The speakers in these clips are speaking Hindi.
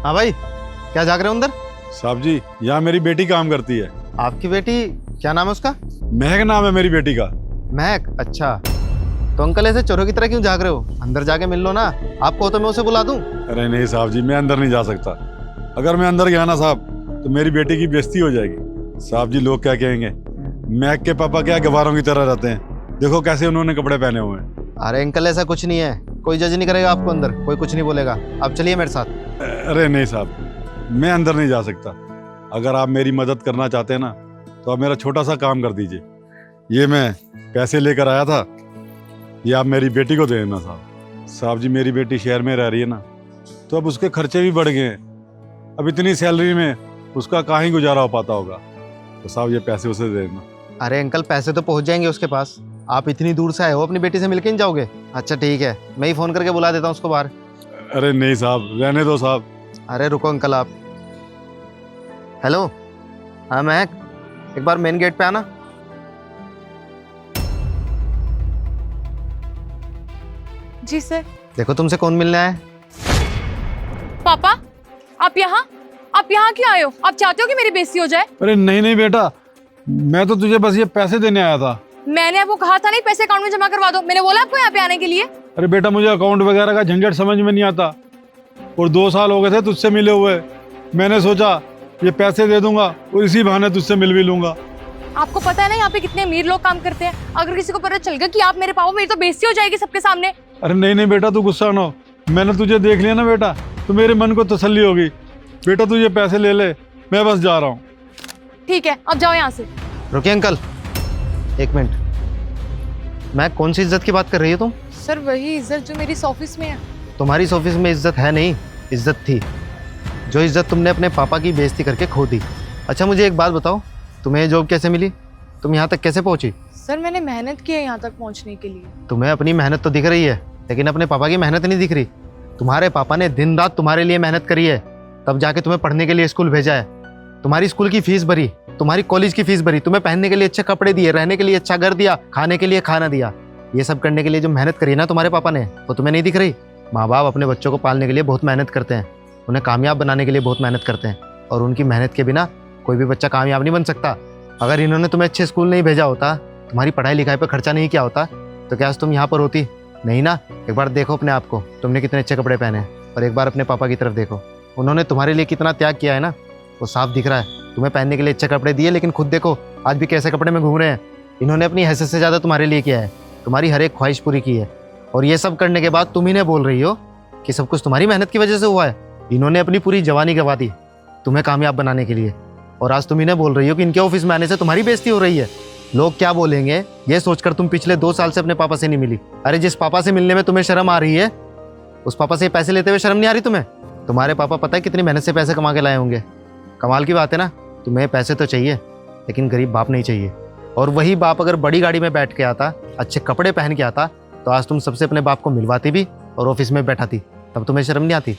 हाँ भाई, क्या जाग रहे हो अंदर? साहब जी, यहाँ मेरी बेटी काम करती है। आपकी बेटी? क्या नाम है उसका? महक नाम है मेरी बेटी का। महक? अच्छा, तो अंकल ऐसे चोरों की तरह क्यों जाग रहे हो? अंदर जाके मिल लो ना। आपको तो मैं उसे बुला दूं। अरे नहीं साहब जी, मैं अंदर नहीं जा सकता। अगर मैं अंदर गया ना साहब, तो मेरी बेटी की बेइज्जती हो जाएगी। साहब जी, लोग क्या कहेंगे? महक के पापा क्या गवारों की तरह रहते हैं। देखो कैसे उन्होंने कपड़े पहने हुए हैं। अरे अंकल, ऐसा कुछ नहीं है। कोई जज नहीं करेगा आपको अंदर, कोई कुछ नहीं बोलेगा। आप चलिए मेरे साथ। अरे नहीं साहब, मैं अंदर नहीं जा सकता। अगर आप मेरी मदद करना चाहते हैं ना, तो आप मेरा छोटा सा काम कर दीजिए। ये मैं पैसे लेकर आया था, ये आप मेरी बेटी को दे देना साहब। साहब जी, मेरी बेटी शहर में रह रही है ना, तो अब उसके खर्चे भी बढ़ गए हैं। अब इतनी सैलरी में उसका कहाँ ही गुजारा हो पाता होगा। तो साहब ये पैसे उसे दे देना। अरे अंकल, पैसे तो पहुंच जाएंगे उसके पास। आप इतनी दूर से आए हो, अपनी बेटी से मिलके नहीं जाओगे? अच्छा ठीक है, मैं ही फोन करके बुला देता हूँ उसको बाहर। अरे नहीं साहब, रहने दो साहब। अरे रुको अंकल आप। हेलो, हाँ महक, एक बार मेन गेट पे आना। जी सर। देखो तुमसे कौन मिलने आया है। पापा, आप यहाँ क्यों आए हो? आप चाहते हो कि मेरी बेइज्जती हो जाए? अरे नहीं नहीं बेटा, मैं तो तुझे बस ये पैसे देने आया था। मैंने आपको कहा था नहीं पैसे अकाउंट में जमा करवा दो। मैंने बोला आपको यहाँ पे आने के लिए। अरे बेटा, मुझे अकाउंट वगैरह का झंझट समझ में नहीं आता, और 2 साल हो गए थे तुझसे मिले हुए। मैंने सोचा ये पैसे दे दूंगा और इसी बहाने तुझसे मिल भी लूंगा। आपको पता है ना यहाँ पे कितने अमीर लोग काम करते हैं। अगर किसी को पता चल गया कि आप मेरे पापा, मेरी तो बेइज्जती हो जाएगी सबके सामने। अरे नहीं नहीं बेटा, तू गुस्सा ना हो। मैंने तुझे देख लिया ना बेटा, तो मेरे मन को तसल्ली होगी। बेटा तू ये पैसे ले ले, मैं बस जा रहा हूँ। ठीक है, अब जाओ यहाँ से। रुकिए अंकल, एक मिनट। मैं कौन सी इज्जत की बात कर रही हो तुम? सर वही इज्जत जो मेरी इस ऑफिस में है। तुम्हारी इस ऑफिस में इज्जत है नहीं, इज्जत थी। जो इज्जत तुमने अपने पापा की बेइज्जती करके खो दी। अच्छा मुझे एक बात बताओ, तुम्हें जॉब कैसे मिली? तुम यहाँ तक कैसे पहुंची? सर मैंने मेहनत की है यहाँ तक पहुँचने के लिए। तुम्हें अपनी मेहनत तो दिख रही है, लेकिन अपने पापा की मेहनत नहीं दिख रही। तुम्हारे पापा ने दिन रात तुम्हारे लिए मेहनत करी है, तब जाके तुम्हें पढ़ने के लिए स्कूल भेजा है। तुम्हारी स्कूल की फीस भरी, तुम्हारी कॉलेज की फीस भरी, तुम्हें पहनने के लिए अच्छे कपड़े दिए, रहने के लिए अच्छा घर दिया, खाने के लिए खाना दिया। ये सब करने के लिए जो मेहनत करी ना तुम्हारे पापा ने, वो तुम्हें नहीं दिख रही? माँ बाप अपने बच्चों को पालने के लिए बहुत मेहनत करते हैं, उन्हें कामयाब बनाने के लिए बहुत मेहनत करते हैं, और उनकी मेहनत के बिना कोई भी बच्चा कामयाब नहीं बन सकता। अगर इन्होंने तुम्हें अच्छे स्कूल नहीं भेजा होता, तुम्हारी पढ़ाई लिखाई पर खर्चा नहीं किया होता, तो क्या आज तुम यहाँ पर होती? नहीं ना। एक बार देखो अपने आप को, तुमने कितने अच्छे कपड़े पहने हैं, और एक बार अपने पापा की तरफ देखो, उन्होंने तुम्हारे लिए कितना त्याग किया है ना, वो साफ दिख रहा है। तुम्हें पहनने के लिए अच्छे कपड़े दिए, लेकिन खुद देखो आज भी कैसे कपड़े में घूम रहे हैं। इन्होंने अपनी हैसियत से ज़्यादा तुम्हारे लिए किया है, तुम्हारी हर एक ख्वाहिश पूरी की है, और ये सब करने के बाद तुम इन्हें बोल रही हो कि सब कुछ तुम्हारी मेहनत की वजह से हुआ है। इन्होंने अपनी पूरी जवानी गंवा दी तुम्हें कामयाब बनाने के लिए, और आज तुम इन्हें बोल रही हो कि इनके ऑफिस में आने से तुम्हारी बेइज्जती हो रही है। लोग क्या बोलेंगे ये सोचकर तुम पिछले 2 साल से अपने पापा से नहीं मिली। अरे जिस पापा से मिलने में तुम्हें शर्म आ रही है, उस पापा से पैसे लेते हुए शर्म नहीं आ रही तुम्हें? तुम्हारे पापा पता है कितनी मेहनत से पैसे कमा के लाए होंगे। कमाल की बात है ना। तुम्हें पैसे तो चाहिए, लेकिन गरीब बाप नहीं चाहिए। और वही बाप अगर बड़ी गाड़ी में बैठ के आता, अच्छे कपड़े पहन के आता, तो आज तुम सबसे अपने बाप को मिलवाती भी और ऑफिस में बैठाती। तब तुम्हें शर्म नहीं आती?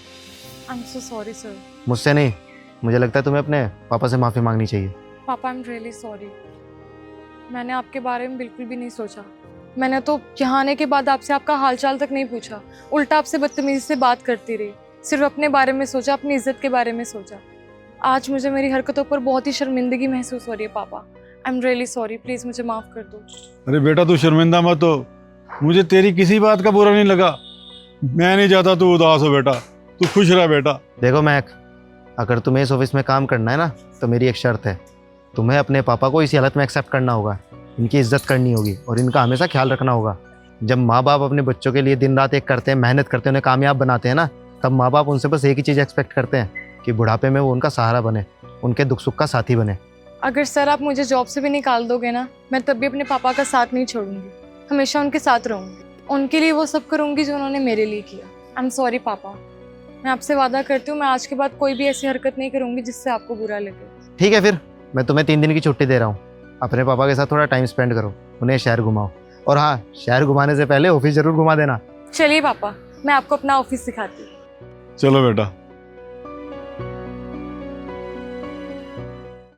I am so sorry sir. मुझसे नहीं, मुझे लगता है तुम्हें अपने पापा से माफ़ी मांगनी चाहिए। पापा आई एम रियली सॉरी। मैंने आपके बारे में बिल्कुल भी नहीं सोचा। मैंने तो यहाँ आने के बाद आपसे आपका हालचाल तक नहीं पूछा, उल्टा आपसे बदतमीजी से बात करती रही। सिर्फ अपने बारे में सोचा, अपनी इज्जत के बारे में सोचा। आज मुझे मेरी हरकतों पर बहुत ही शर्मिंदगी महसूस हो रही है पापा। I am really sorry, please मुझे माफ़ कर दो। अरे बेटा तू शर्मिंदा मत हो, मुझे तेरी किसी बात का बुरा नहीं लगा। मैं नहीं चाहता तू उदास हो बेटा, तू खुश रह बेटा। देखो महक, अगर तुम्हें इस ऑफिस में काम करना है ना, तो मेरी एक शर्त है। तुम्हें अपने पापा को इसी हालत में एक्सेप्ट करना होगा, इनकी इज्जत करनी होगी, और इनका हमेशा ख्याल रखना होगा। जब माँ बाप अपने बच्चों के लिए दिन रात एक करते हैं, मेहनत करते हैं, उन्हें कामयाब बनाते हैं ना, तब माँ बाप उनसे बस एक ही चीज़ एक्सपेक्ट करते हैं कि बुढ़ापे में वो उनका सहारा बने, उनके दुख सुख का साथी बने। अगर सर आप मुझे जॉब से भी निकाल दोगे ना, मैं तब भी अपने पापा का साथ नहीं छोड़ूंगी, हमेशा उनके साथ रहूंगी। उनके लिए वो सब करूंगी जो उन्होंने मेरे लिए किया। आई एम सॉरी पापा, मैं आपसे वादा करती हूँ मैं आज के बाद कोई भी ऐसी हरकत नहीं करूंगी जिससे आपको बुरा लगे। ठीक है, फिर मैं तुम्हें 3 दिन की छुट्टी दे रहा हूँ। अपने पापा के साथ थोड़ा टाइम स्पेंड करो, उन्हें शहर घुमाओ, और हाँ, शहर घुमाने से पहले ऑफिस जरूर घुमा देना। चलिए पापा, मैं आपको अपना ऑफिस दिखाती हूँ। चलो बेटा।